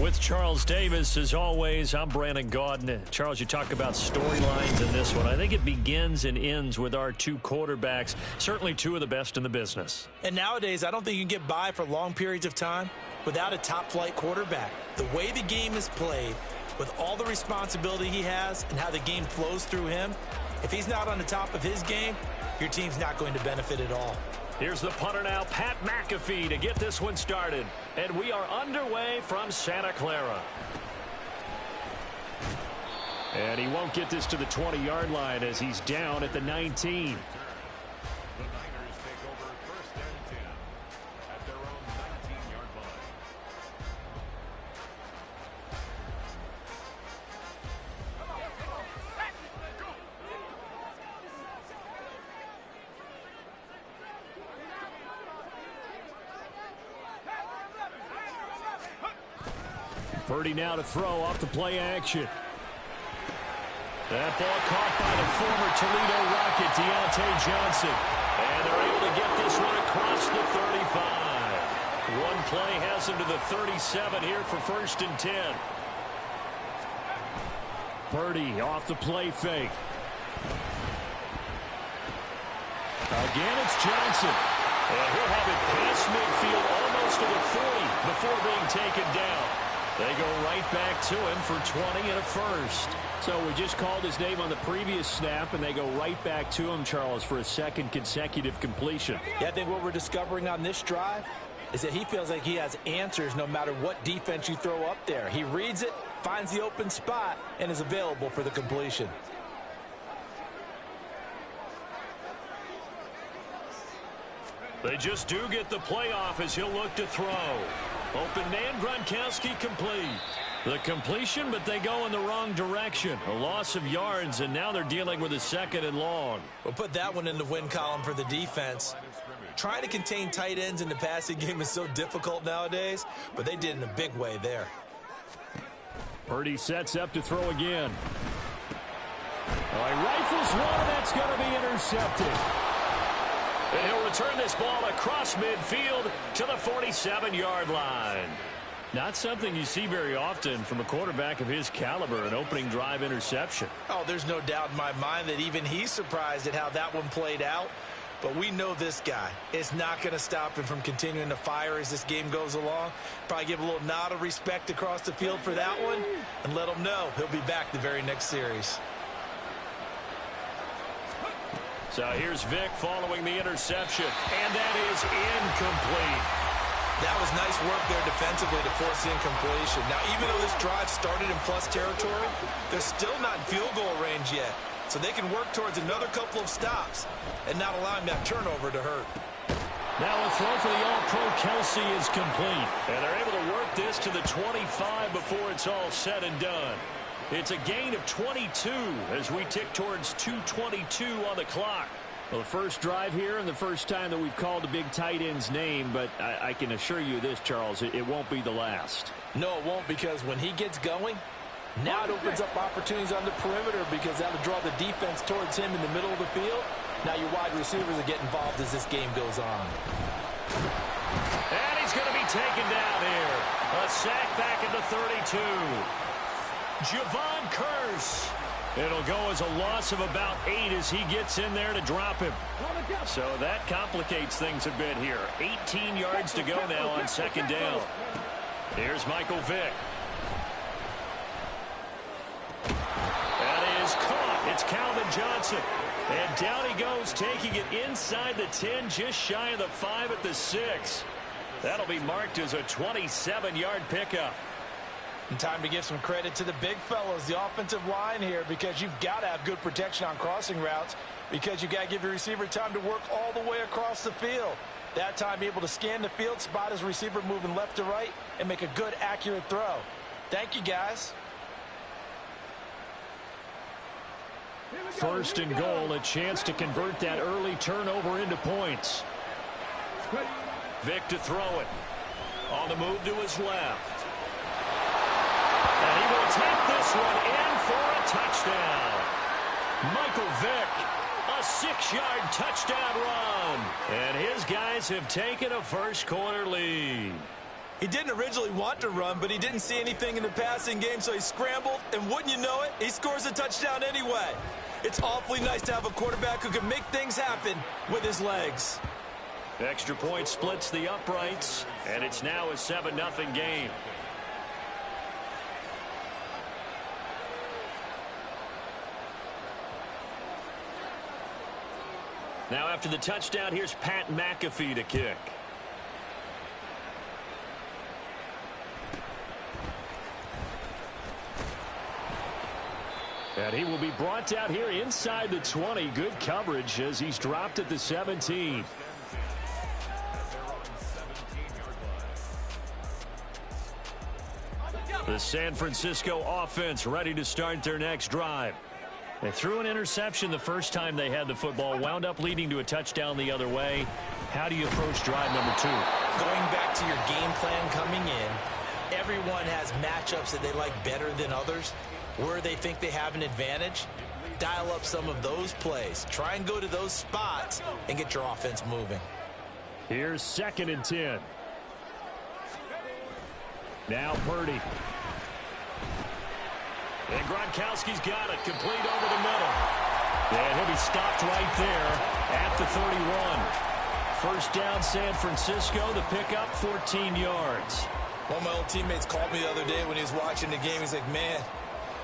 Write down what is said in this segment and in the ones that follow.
With Charles Davis, as always, I'm Brandon Gaudin. Charles, you talk about storylines in this one. I think it begins and ends with our two quarterbacks, certainly two of the best in the business. And nowadays, I don't think you can get by for long periods of time without a top-flight quarterback. The way the game is played, with all the responsibility he has and how the game flows through him, if he's not on the top of his game, your team's not going to benefit at all. Here's the punter now, Pat McAfee, to get this one started. And we are underway from Santa Clara. And he won't get this to the 20-yard line as he's down at the 19. Purdy now to throw off the play action. That ball caught by the former Toledo Rocket, Deontay Johnson. And they're able to get this one across the 35. One play has him to the 37 here for 1st and 10. Purdy off the play fake. Again, it's Johnson. And he'll have it past midfield almost to the 40 before being taken down. They go right back to him for 20 and a first. So we just called his name on the previous snap, and they go right back to him, Charles, for a second consecutive completion. Yeah, I think what we're discovering on this drive is that he feels like he has answers no matter what defense you throw up there. He reads it, finds the open spot, and is available for the completion. They just do get the playoff as he'll look to throw. Open man, Gronkowski complete. The completion, but they go in the wrong direction. A loss of yards, and now they're dealing with a 2nd and long. We'll put that one in the win column for the defense. Trying to contain tight ends in the passing game is so difficult nowadays, but they did in a big way there. Purdy sets up to throw again. He rifles one, and that's going to be intercepted. And he'll return this ball across midfield to the 47-yard line. Not something you see very often from a quarterback of his caliber, an opening drive interception. Oh, there's no doubt in my mind that even he's surprised at how that one played out. But we know this guy is not going to stop him from continuing to fire as this game goes along. Probably give a little nod of respect across the field for that one and let him know he'll be back the very next series. So here's Vic following the interception, and that is incomplete. That was nice work there defensively to force the incompletion. Now, even though this drive started in plus territory, they're still not in field goal range yet. So they can work towards another couple of stops and not allowing that turnover to hurt. Now a throw for the All-Pro Kelsey is complete. And they're able to work this to the 25 before it's all said and done. It's a gain of 22 as we tick towards 2:22 on the clock. Well, the first drive here and the first time that we've called a big tight end's name, but I can assure you this, Charles, it won't be the last. No, it won't, because when he gets going, now it opens up opportunities on the perimeter because that'll draw the defense towards him in the middle of the field. Now your wide receivers will get involved as this game goes on. And he's going to be taken down here. A sack back at the 32. Javon Curse. It'll go as a loss of about 8 as he gets in there to drop him. So that complicates things a bit here. 18 yards to go now on 2nd down. Here's Michael Vick. That is caught. It's Calvin Johnson. And down he goes, taking it inside the 10, just shy of the 5 at the 6. That'll be marked as a 27-yard pickup. And time to give some credit to the big fellows, the offensive line here, because you've got to have good protection on crossing routes because you've got to give your receiver time to work all the way across the field. That time, be able to scan the field, spot his receiver moving left to right, and make a good, accurate throw. Thank you, guys. 1st and goal, a chance to convert that early turnover into points. Vic to throw it. On the move to his left. And he will take this one in for a touchdown. Michael Vick, a 6-yard touchdown run. And his guys have taken a first quarter lead. He didn't originally want to run, but he didn't see anything in the passing game, so he scrambled, and wouldn't you know it, he scores a touchdown anyway. It's awfully nice to have a quarterback who can make things happen with his legs. Extra point splits the uprights, and it's now a 7-0 game. Now after the touchdown, here's Pat McAfee to kick. And he will be brought out here inside the 20. Good coverage as he's dropped at the 17. The San Francisco offense ready to start their next drive. They threw an interception the first time they had the football, wound up leading to a touchdown the other way. How do you approach drive number 2? Going back to your game plan coming in, everyone has matchups that they like better than others. Where they think they have an advantage, dial up some of those plays. Try and go to those spots and get your offense moving. Here's 2nd and 10. Now Purdy. And Gronkowski's got it, complete over the middle. And he'll be stopped right there at the 31. First down, San Francisco. The pickup, 14 yards. One of my old teammates called me the other day when he was watching the game. He's like, man,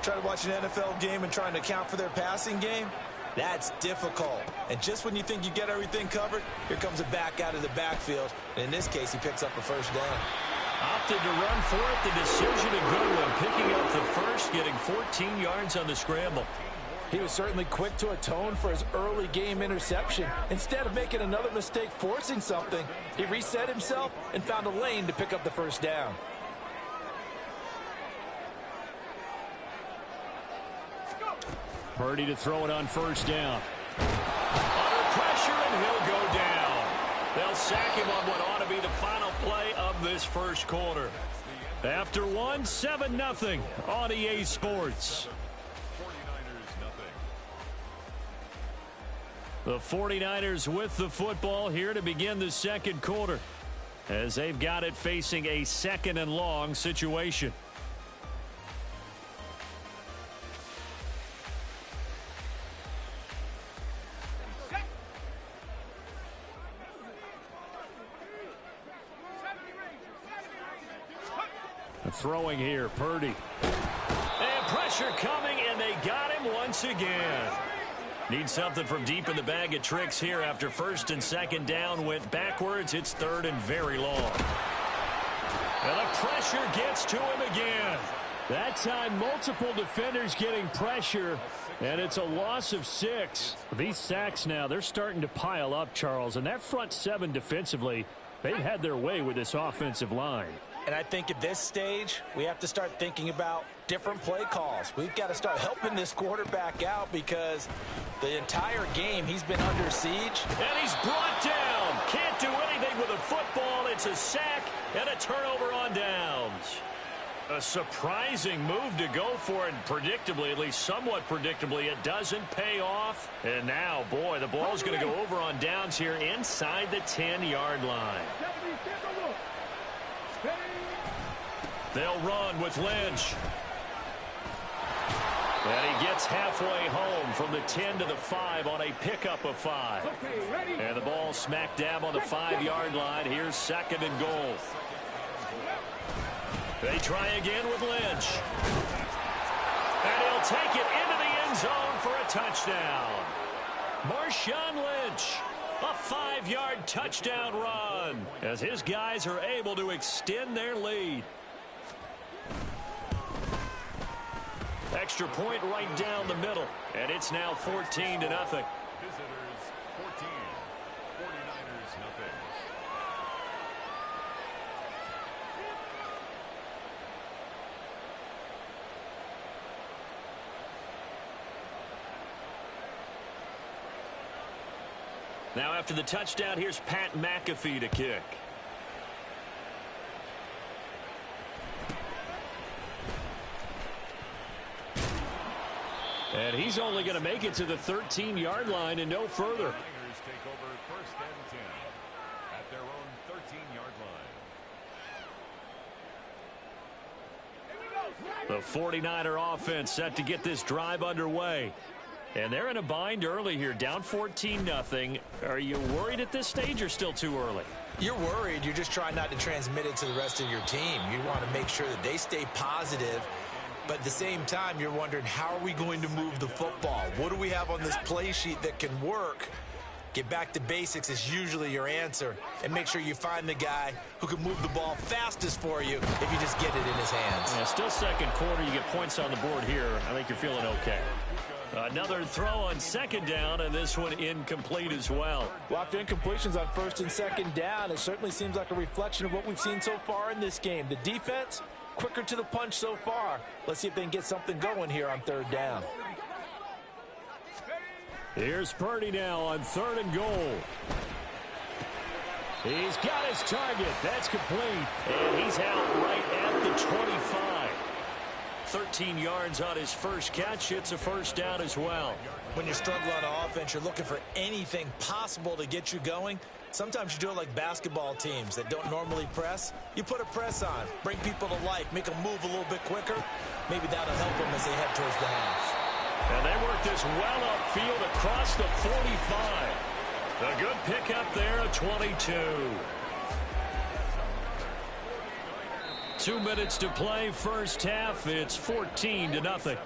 trying to watch an NFL game and trying to account for their passing game, that's difficult. And just when you think you get everything covered, here comes a back out of the backfield. And in this case, he picks up a first down. Opted to run for it. The decision a good one. Picking up the first, getting 14 yards on the scramble. He was certainly quick to atone for his early game interception. Instead of making another mistake forcing something, he reset himself and found a lane to pick up the first down. Purdy to throw it on first down. Under pressure, and he'll go down. They'll sack him on what ought to be the final play of this first quarter. After 7-0 on EA Sports. The 49ers with the football here to begin the second quarter, as they've got it facing a 2nd and long situation. Throwing here, Purdy. And pressure coming, and they got him once again. Need something from deep in the bag of tricks here after 1st and 2nd down went backwards. It's 3rd and very long. And the pressure gets to him again. That time, multiple defenders getting pressure, and it's a loss of 6. These sacks now, they're starting to pile up, Charles, and that front 7 defensively, they've had their way with this offensive line. And I think at this stage, we have to start thinking about different play calls. We've got to start helping this quarterback out because the entire game he's been under siege. And he's brought down. Can't do anything with a football. It's a sack and a turnover on downs. A surprising move to go for it, and predictably, at least somewhat predictably, it doesn't pay off. And now, boy, the ball's going to go over on downs here inside the 10-yard line. They'll run with Lynch. And he gets halfway home from the 10 to the 5 on a pickup of 5. And the ball smack dab on the 5-yard line. Here's 2nd and goal. They try again with Lynch. And he'll take it into the end zone for a touchdown. Marshawn Lynch. A 5-yard touchdown run as his guys are able to extend their lead. Extra point right down the middle, and it's now 14-0. Visitors 14, 49ers nothing. Now after the touchdown, here's Pat McAfee to kick. And he's only going to make it to the 13-yard line and no further. Niners take over 1st and 10 at their own 13-yard line. The 49er offense set to get this drive underway. And they're in a bind early here, down 14-0. Are you worried at this stage or still too early? You're worried. You're just trying not to transmit it to the rest of your team. You want to make sure that they stay positive. But at the same time, you're wondering, how are we going to move the football? What do we have on this play sheet that can work? Get back to basics is usually your answer. And make sure you find the guy who can move the ball fastest for you if you just get it in his hands. Yeah, still second quarter. You get points on the board here. I think you're feeling okay. Another throw on second down, and this one incomplete as well. Well, after incompletions on first and second down, it certainly seems like a reflection of what we've seen so far in this game. The defense, quicker to the punch so far. Let's see if they can get something going here on third down. Here's Purdy now on 3rd and goal. He's got his target. That's complete. And he's out right at the 25. 13 yards on his first catch. It's a first down as well. When you're struggling on offense, you're looking for anything possible to get you going. Sometimes you do it like basketball teams that don't normally press. You put a press on, bring people to life, make them move a little bit quicker. Maybe that'll help them as they head towards the half. And they work this well upfield across the 45. A good pickup there at 22. 2 minutes to play, first half. It's 14-0.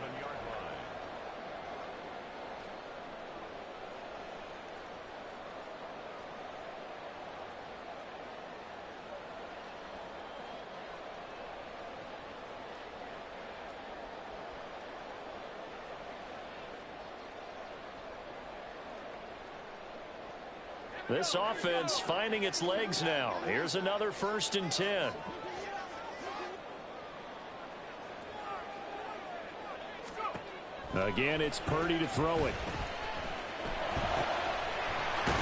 This offense finding its legs now. Here's another 1st and 10. Again, it's Purdy to throw it.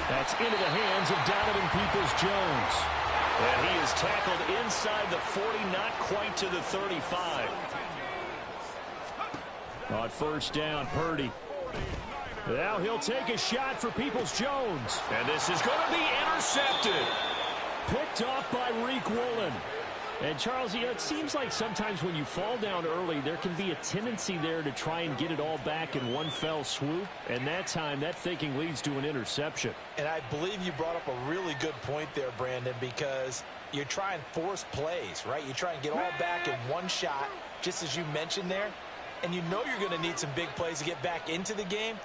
That's into the hands of Donovan Peoples-Jones. And he is tackled inside the 40, not quite to the 35. On first down, Purdy. Now he'll take a shot for Peoples-Jones. And this is going to be intercepted. Picked off by Reek Woolen. And, Charles, it seems like sometimes when you fall down early, there can be a tendency there to try and get it all back in one fell swoop. And that time, that thinking leads to an interception. And I believe you brought up a really good point there, Brandon, because you try and force plays, right? You try and get all back in one shot, just as you mentioned there. And you know you're going to need some big plays to get back into the game.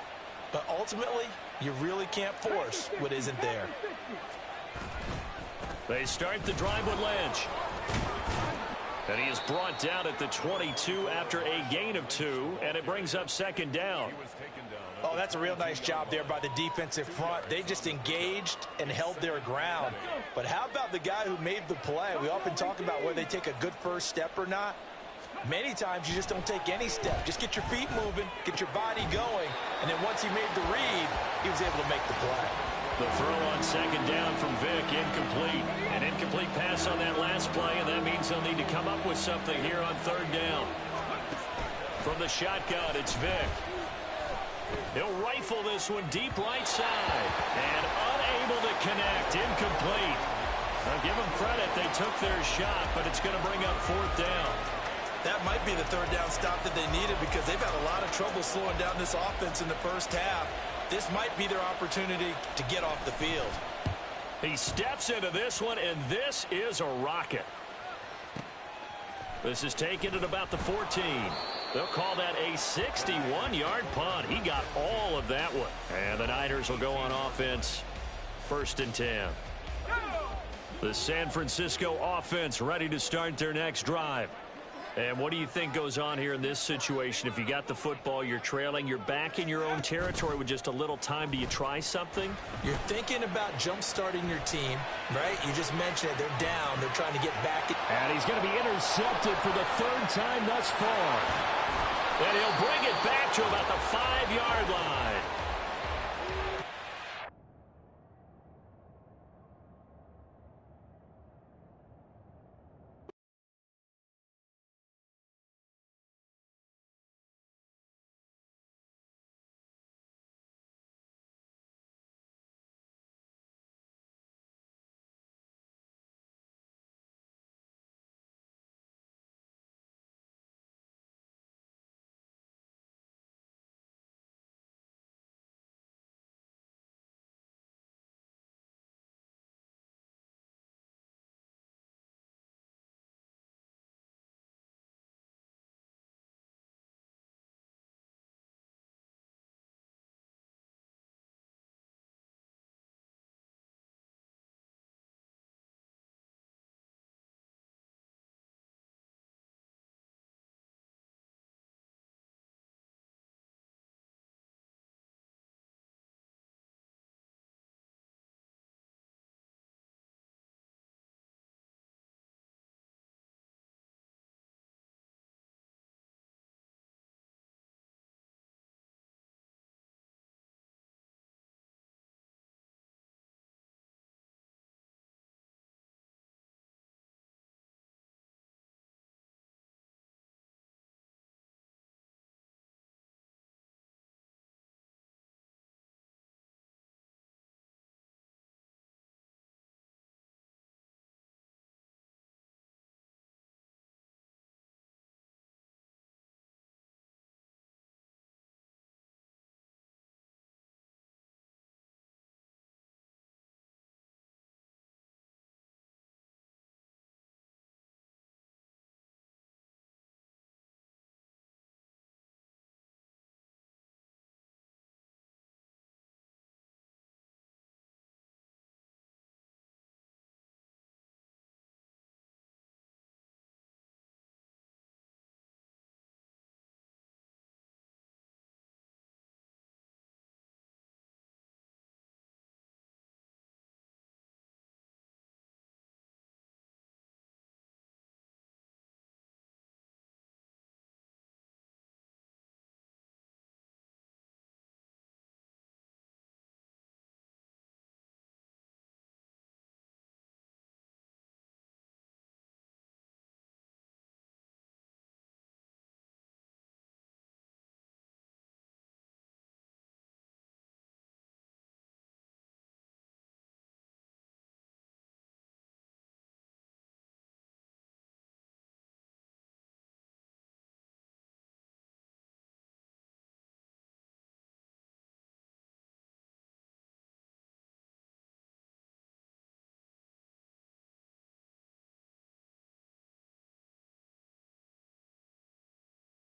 But ultimately, you really can't force what isn't there. They start the drive with Lynch. And he is brought down at the 22 after a gain of 2, and it brings up second down. Oh, that's a real nice job there by the defensive front. They just engaged and held their ground. But how about the guy who made the play? We often talk about whether they take a good first step or not. Many times you just don't take any step. Just get your feet moving, get your body going, and then once he made the read, he was able to make the play. The throw on second down from Vick, incomplete. An incomplete pass on that last play, and that means they'll need to come up with something here on third down. From the shotgun, it's Vick. He'll rifle this one deep right side, and unable to connect, incomplete. I'll give them credit, they took their shot, but it's going to bring up fourth down. That might be the third down stop that they needed because they've had a lot of trouble slowing down this offense in the first half. This might be their opportunity to get off the field. He steps into this one, and this is a rocket. This is taken at about the 14. They'll call that a 61-yard punt. He got all of that one. And the Niners will go on offense, 1st and 10. The San Francisco offense ready to start their next drive. And what do you think goes on here in this situation? If you got the football, you're trailing, you're back in your own territory with just a little time. Do you try something? You're thinking about jump-starting your team, right? You just mentioned it. They're down. They're trying to get back. And he's going to be intercepted for the 3rd time thus far. And he'll bring it back to about the 5-yard line.